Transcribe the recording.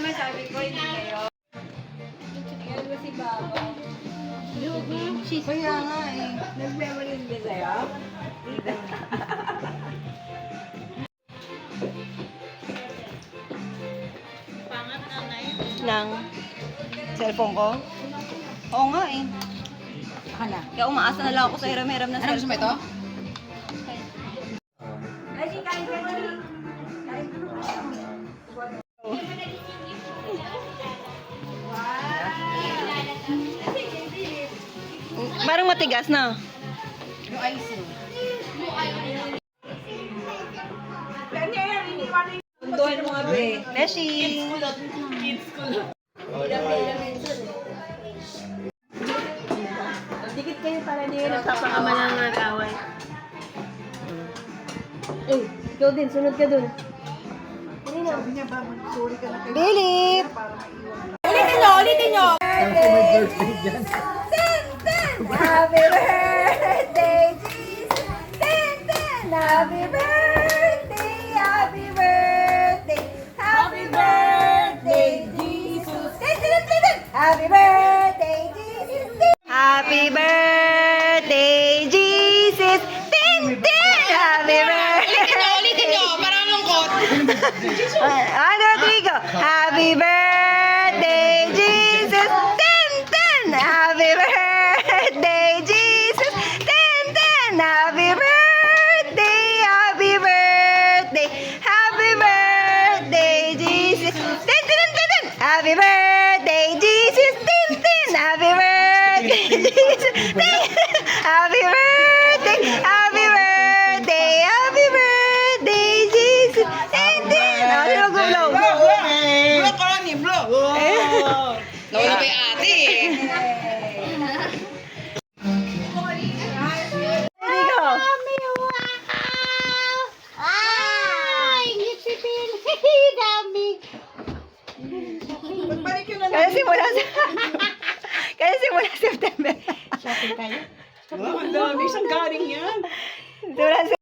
nga sabi ko, hindi kayo. Tingnan mo si Baba. Kaya nga eh. Nag-memory ba sa'yo? Pangat nanay. Ng cellphone ko? Oo nga eh. Hala. Kaya umaasa na lang ako sa hiram-hiram na Ano gusto mo ito? Kasi kain ka na. Parang matigas na. Yung icing. Undohin mo nga, be. Beshi! Dikit kayo para di nagpapakama ng nag-away. Eh, ikaw din, sunod ka dun. Sabi niya ba, sorry ka na kayo. Bilip! Ulitin nyo, ulitin nyo! Happy birthday, Jesus! Ten, ten! Happy birthday! Happy birthday! Happy birthday, Jesus! Ten, ten, ten, ten! Happy birthday, Jesus! Happy birthday, Jesus! Ten, ten! Happy birthday! Ulitin nyo, parang lungkot. Ano, Trigo? Happy birthday, Jesus! Ten, ten! Happy birthday, Jesus! Ten, ten! Happy birthday! Happy birthday! Happy birthday, Jesus! Ten, ten, ten, ten! Happy birthday, Jesus! Ten, ten! Happy birthday, Jesus! Ten, happy birthday! Happy birthday! Happy birthday, Jesus! Ten, ten! Ano yung gulaw? Blow ko lang ni blow. Nawala pa yung ate eh. Trigo! Pagbalik yun na Kaya simula Kaya simula September. Ang dami, isang galing yan. Simula